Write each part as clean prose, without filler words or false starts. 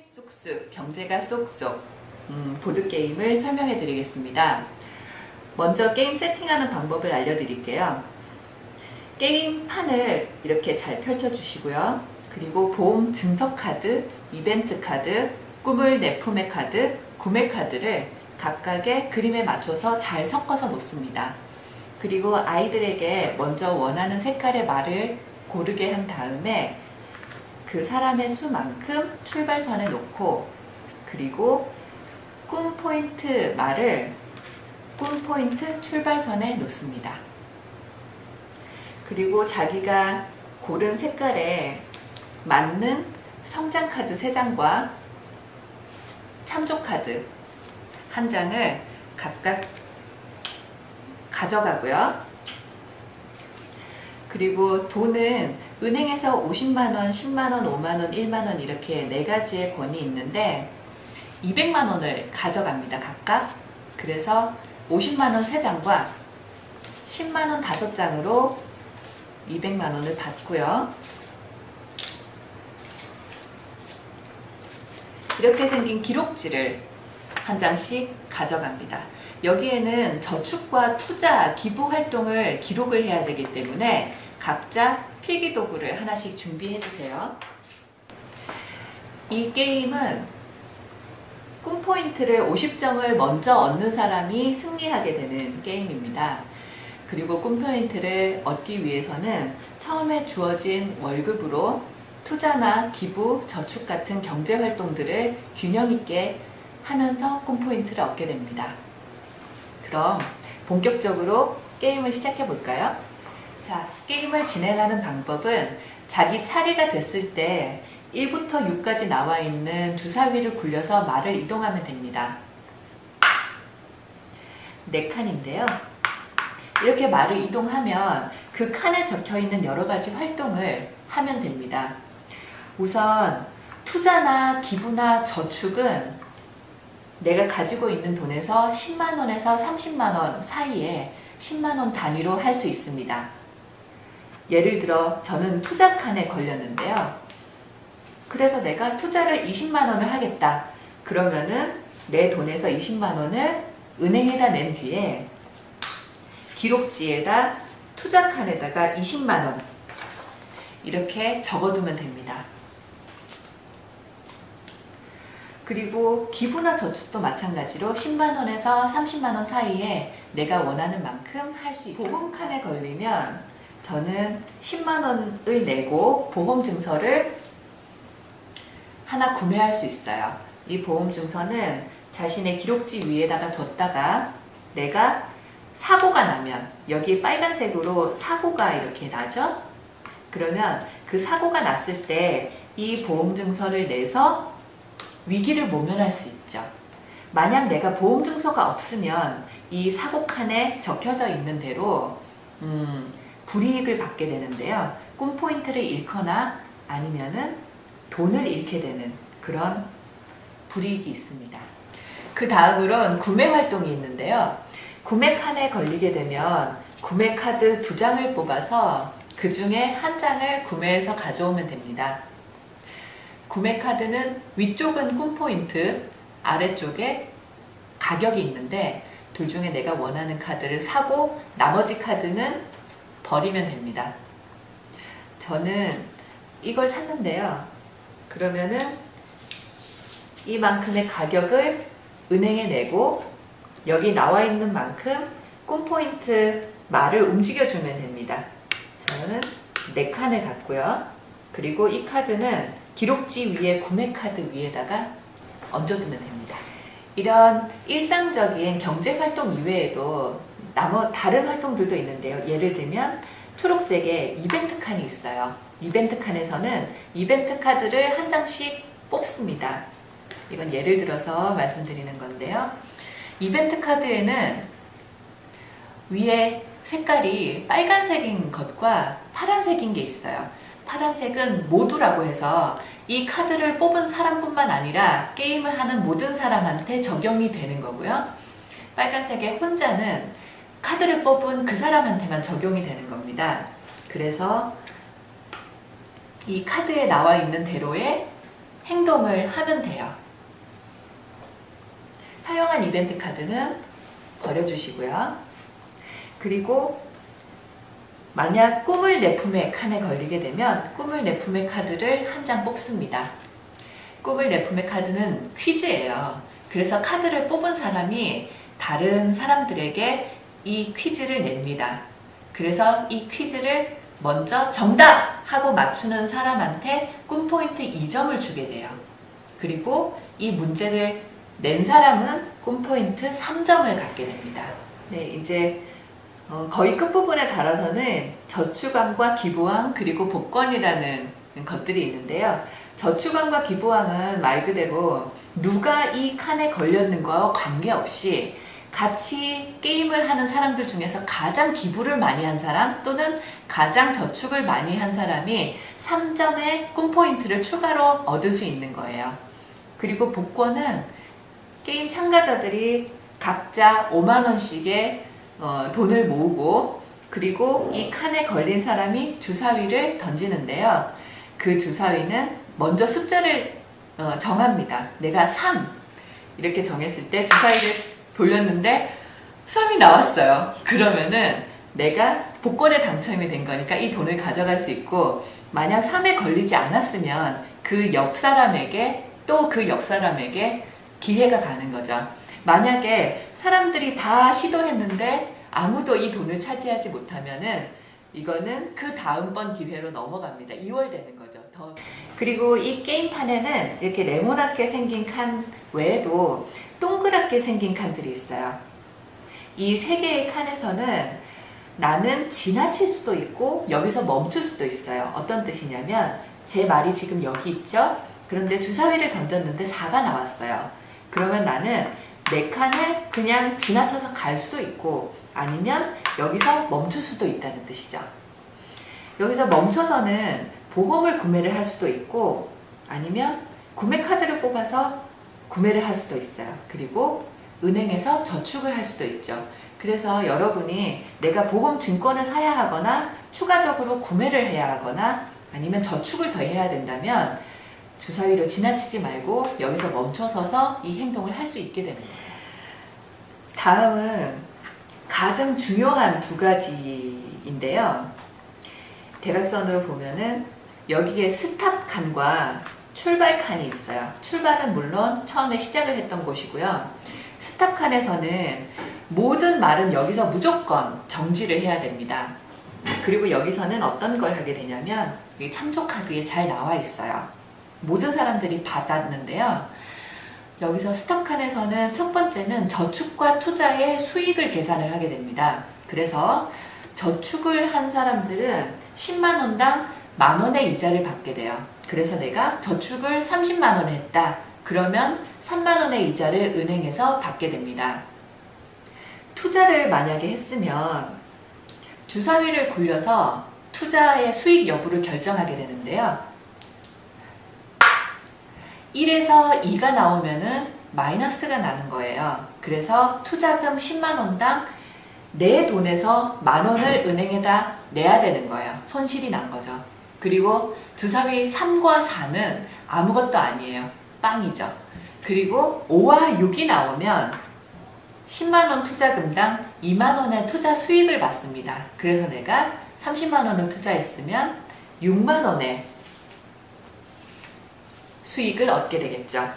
쑥쑥 경제가 쏙쏙 보드게임을 설명해 드리겠습니다. 먼저 게임 세팅하는 방법을 알려드릴게요. 게임판을 이렇게 잘 펼쳐 주시고요. 그리고 보험 증서 카드, 이벤트 카드, 꿈을 내 품의 카드, 구매 카드를 각각의 그림에 맞춰서 잘 섞어서 놓습니다. 그리고 아이들에게 먼저 원하는 색깔의 말을 고르게 한 다음에 그 사람의 수만큼 출발선에 놓고, 그리고 꿈 포인트 말을 꿈 포인트 출발선에 놓습니다. 그리고 자기가 고른 색깔에 맞는 성장 카드 3장과 참조 카드 1장을 각각 가져가고요. 그리고 돈은 은행에서 50만원, 10만원, 5만원, 1만원 이렇게 4가지의 권이 있는데 200만원을 가져갑니다. 각각. 그래서 50만원 3장과 10만원 5장으로 200만원을 받고요. 이렇게 생긴 기록지를 1장씩 가져갑니다. 여기에는 저축과 투자, 기부 활동을 기록을 해야 되기 때문에 각자 필기도구를 하나씩 준비해 주세요. 이 게임은 꿈포인트를 50점을 먼저 얻는 사람이 승리하게 되는 게임입니다. 그리고 꿈포인트를 얻기 위해서는 처음에 주어진 월급으로 투자나 기부, 저축 같은 경제활동들을 균형 있게 하면서 꿈포인트를 얻게 됩니다. 그럼 본격적으로 게임을 시작해 볼까요? 자, 게임을 진행하는 방법은 자기 차례가 됐을 때 1부터 6까지 나와 있는 주사위를 굴려서 말을 이동하면 됩니다. 4칸인데요. 이렇게 말을 이동하면 그 칸에 적혀 있는 여러 가지 활동을 하면 됩니다. 우선 투자나 기부나 저축은 내가 가지고 있는 돈에서 10만원에서 30만원 사이에 10만원 단위로 할 수 있습니다. 예를 들어 저는 투자 칸에 걸렸는데요. 그래서 내가 투자를 20만원을 하겠다. 그러면은 내 돈에서 20만원을 은행에다 낸 뒤에 기록지에다 투자 칸에다가 20만원 이렇게 적어두면 됩니다. 그리고 기부나 저축도 마찬가지로 10만원에서 30만원 사이에 내가 원하는 만큼 할 수 있고, 보험 칸에 걸리면 저는 10만원을 내고 보험 증서를 하나 구매할 수 있어요. 이 보험 증서는 자신의 기록지 위에다가 뒀다가 내가 사고가 나면, 여기 빨간색으로 사고가 이렇게 나죠? 그러면 그 사고가 났을 때 이 보험 증서를 내서 위기를 모면할 수 있죠. 만약 내가 보험 증서가 없으면 이 사고 칸에 적혀져 있는 대로 불이익을 받게 되는데요. 꿈 포인트를 잃거나 아니면은 돈을 잃게 되는 그런 불이익이 있습니다. 그 다음으로는 구매 활동이 있는데요. 구매 칸에 걸리게 되면 구매 카드 2장을 뽑아서 그 중에 1장을 구매해서 가져오면 됩니다. 구매 카드는 위쪽은 꿈 포인트, 아래쪽에 가격이 있는데 둘 중에 내가 원하는 카드를 사고 나머지 카드는 버리면 됩니다. 저는 이걸 샀는데요. 그러면은 이만큼의 가격을 은행에 내고 여기 나와 있는 만큼 꿈 포인트 말을 움직여주면 됩니다. 저는 4칸을 갖고요. 그리고 이 카드는 기록지 위에 구매 카드 위에다가 얹어두면 됩니다. 이런 일상적인 경제활동 이외에도 다른 활동들도 있는데요. 예를 들면 초록색에 이벤트 칸이 있어요. 이벤트 칸에서는 이벤트 카드를 1장씩 뽑습니다. 이건 예를 들어서 말씀드리는 건데요. 이벤트 카드에는 위에 색깔이 빨간색인 것과 파란색인 게 있어요. 파란색은 모두라고 해서 이 카드를 뽑은 사람뿐만 아니라 게임을 하는 모든 사람한테 적용이 되는 거고요. 빨간색의 혼자는 카드를 뽑은 그 사람한테만 적용이 되는 겁니다. 그래서 이 카드에 나와 있는 대로의 행동을 하면 돼요. 사용한 이벤트 카드는 버려주시고요. 그리고 만약 꿈을 내 품에 칸에 걸리게 되면 꿈을 내 품에 카드를 한 장 뽑습니다. 꿈을 내 품에 카드는 퀴즈예요. 그래서 카드를 뽑은 사람이 다른 사람들에게 이 퀴즈를 냅니다. 그래서 이 퀴즈를 먼저 정답! 하고 맞추는 사람한테 꿈포인트 2점을 주게 돼요. 그리고 이 문제를 낸 사람은 꿈포인트 3점을 갖게 됩니다. 네, 이제 거의 끝부분에 달아서는 저축왕과 기부왕 그리고 복권이라는 것들이 있는데요. 저축왕과 기부왕은 말 그대로 누가 이 칸에 걸렸는가와 관계없이 같이 게임을 하는 사람들 중에서 가장 기부를 많이 한 사람 또는 가장 저축을 많이 한 사람이 3점의 꿈포인트를 추가로 얻을 수 있는 거예요. 그리고 복권은 게임 참가자들이 각자 5만원씩의 돈을 모으고 그리고 이 칸에 걸린 사람이 주사위를 던지는데요. 그 주사위는 먼저 숫자를 정합니다. 내가 3 이렇게 정했을 때 주사위를 돌렸는데 3이 나왔어요. 그러면은 내가 복권에 당첨이 된 거니까 이 돈을 가져갈 수 있고, 만약 3에 걸리지 않았으면 그 옆 사람에게 또 그 옆 사람에게 기회가 가는 거죠. 만약에 사람들이 다 시도했는데 아무도 이 돈을 차지하지 못하면은 이거는 그 다음번 기회로 넘어갑니다. 2월 되는 거죠. 그리고 이 게임판에는 이렇게 네모나게 생긴 칸 외에도 동그랗게 생긴 칸들이 있어요. 이 세 개의 칸에서는 나는 지나칠 수도 있고 여기서 멈출 수도 있어요. 어떤 뜻이냐면 제 말이 지금 여기 있죠? 그런데 주사위를 던졌는데 4가 나왔어요. 그러면 나는 내 칸을 그냥 지나쳐서 갈 수도 있고 아니면 여기서 멈출 수도 있다는 뜻이죠. 여기서 멈춰서는 보험을 구매를 할 수도 있고 아니면 구매 카드를 뽑아서 구매를 할 수도 있어요. 그리고 은행에서 저축을 할 수도 있죠. 그래서 여러분이 내가 보험 증권을 사야 하거나 추가적으로 구매를 해야 하거나 아니면 저축을 더 해야 된다면 주사위로 지나치지 말고 여기서 멈춰서서 이 행동을 할 수 있게 되는 거예요. 다음은 가장 중요한 두 가지인데요. 대각선으로 보면은 여기에 스탑 칸과 출발 칸이 있어요. 출발은 물론 처음에 시작을 했던 곳이고요. 스탑 칸에서는 모든 말은 여기서 무조건 정지를 해야 됩니다. 그리고 여기서는 어떤 걸 하게 되냐면 이 참조 카드에 잘 나와 있어요. 모든 사람들이 받았는데요. 여기서 스탑 칸에서는 첫 번째는 저축과 투자의 수익을 계산을 하게 됩니다. 그래서 저축을 한 사람들은 10만원당 만원의 이자를 받게 돼요. 그래서 내가 저축을 30만원을 했다. 그러면 3만원의 이자를 은행에서 받게 됩니다. 투자를 만약에 했으면 주사위를 굴려서 투자의 수익 여부를 결정하게 되는데요. 1에서 2가 나오면은 마이너스가 나는 거예요. 그래서 투자금 10만원당 내 돈에서 만원을 은행에다 내야 되는 거예요. 손실이 난 거죠. 그리고 주사위 3과 4는 아무것도 아니에요. 빵이죠. 그리고 5와 6이 나오면 10만원 투자금당 2만원의 투자 수익을 받습니다. 그래서 내가 30만원을 투자했으면 6만원의 수익을 얻게 되겠죠.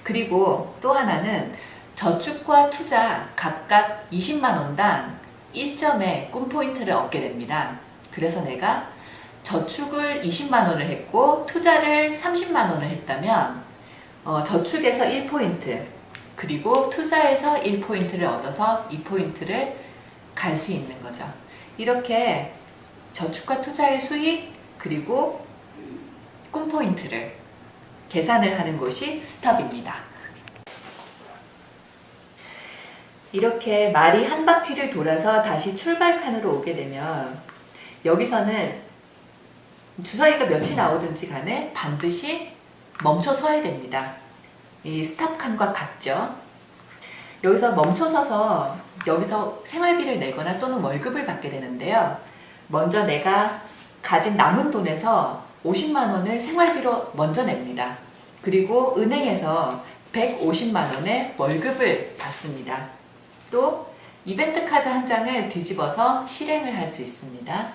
그리고 또 하나는 저축과 투자 각각 20만원당 1점의 꿈포인트를 얻게 됩니다. 그래서 내가 저축을 20만원을 했고 투자를 30만원을 했다면 저축에서 1포인트 그리고 투자에서 1포인트를 얻어서 2포인트를 갈 수 있는 거죠. 이렇게 저축과 투자의 수익 그리고 꿈포인트를 계산을 하는 곳이 스톱입니다. 이렇게 말이 한 바퀴를 돌아서 다시 출발칸으로 오게 되면 여기서는 주사위가 몇이 나오든지 간에 반드시 멈춰 서야 됩니다. 이 스탑칸과 같죠. 여기서 멈춰 서서 여기서 생활비를 내거나 또는 월급을 받게 되는데요. 먼저 내가 가진 남은 돈에서 50만 원을 생활비로 먼저 냅니다. 그리고 은행에서 150만 원의 월급을 받습니다. 또 이벤트 카드 한 장을 뒤집어서 실행을 할 수 있습니다.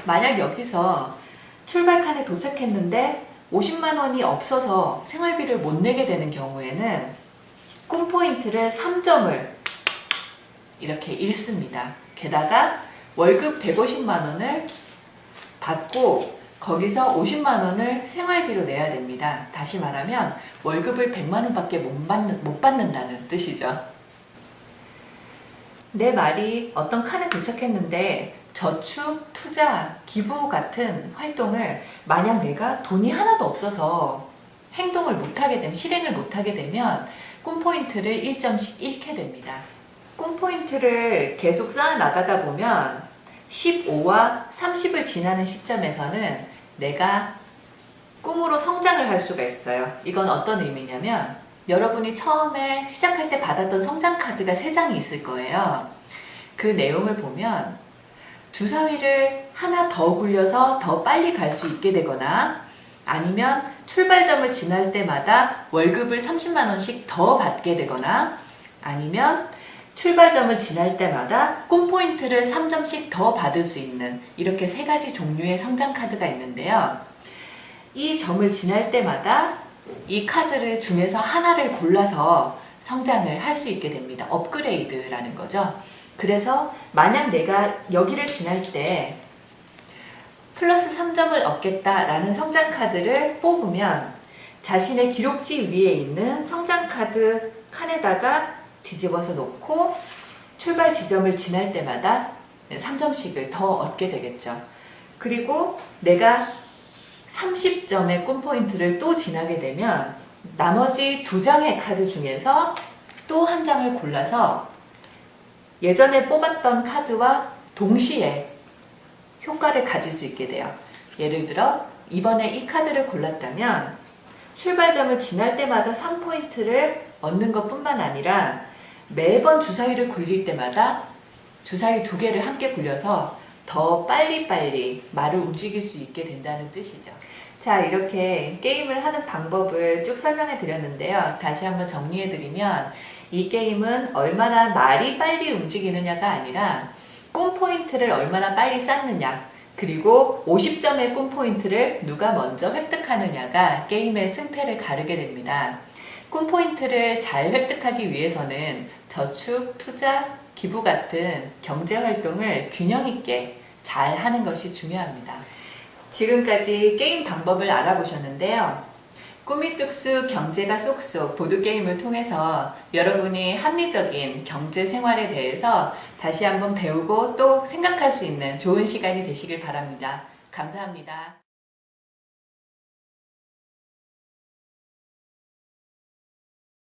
만약 여기서 출발칸에 도착했는데 50만 원이 없어서 생활비를 못 내게 되는 경우에는 꿈포인트를 3점을 이렇게 잃습니다. 게다가 월급 150만 원을 받고 거기서 50만 원을 생활비로 내야 됩니다. 다시 말하면 월급을 100만 원밖에 못 받는다는 뜻이죠. 내 말이 어떤 칸에 도착했는데 저축, 투자, 기부 같은 활동을 만약 내가 돈이 하나도 없어서 행동을 못하게 되면, 실행을 못하게 되면 꿈포인트를 1점씩 잃게 됩니다. 꿈포인트를 계속 쌓아 나가다 보면 15와 30을 지나는 시점에서는 내가 꿈으로 성장을 할 수가 있어요. 이건 어떤 의미냐면 여러분이 처음에 시작할 때 받았던 성장 카드가 3장이 있을 거예요. 그 내용을 보면 주사위를 하나 더 굴려서 더 빨리 갈 수 있게 되거나 아니면 출발점을 지날 때마다 월급을 30만 원씩 더 받게 되거나 아니면 출발점을 지날 때마다 꿈포인트를 3점씩 더 받을 수 있는 이렇게 3가지 종류의 성장 카드가 있는데요. 이 점을 지날 때마다 이 카드를 중에서 하나를 골라서 성장을 할 수 있게 됩니다. 업그레이드라는 거죠. 그래서 만약 내가 여기를 지날 때 플러스 3점을 얻겠다라는 성장 카드를 뽑으면 자신의 기록지 위에 있는 성장 카드 칸에다가 뒤집어서 놓고 출발 지점을 지날 때마다 3점씩을 더 얻게 되겠죠. 그리고 내가 30점의 꿈포인트를 또 지나게 되면 나머지 2장의 카드 중에서 또 한 장을 골라서 예전에 뽑았던 카드와 동시에 효과를 가질 수 있게 돼요. 예를 들어 이번에 이 카드를 골랐다면 출발점을 지날 때마다 3포인트를 얻는 것 뿐만 아니라 매번 주사위를 굴릴 때마다 주사위 2개를 함께 굴려서 더 빨리빨리 말을 움직일 수 있게 된다는 뜻이죠. 자, 이렇게 게임을 하는 방법을 쭉 설명해 드렸는데요. 다시 한번 정리해 드리면 이 게임은 얼마나 말이 빨리 움직이느냐가 아니라 꿈포인트를 얼마나 빨리 쌓느냐, 그리고 50점의 꿈포인트를 누가 먼저 획득하느냐가 게임의 승패를 가르게 됩니다. 꿈포인트를 잘 획득하기 위해서는 저축, 투자, 기부 같은 경제활동을 균형 있게 잘 하는 것이 중요합니다. 지금까지 게임 방법을 알아보셨는데요. 꿈이 쑥쑥 경제가 쏙쏙 보드게임을 통해서 여러분이 합리적인 경제 생활에 대해서 다시 한번 배우고 또 생각할 수 있는 좋은 시간이 되시길 바랍니다. 감사합니다.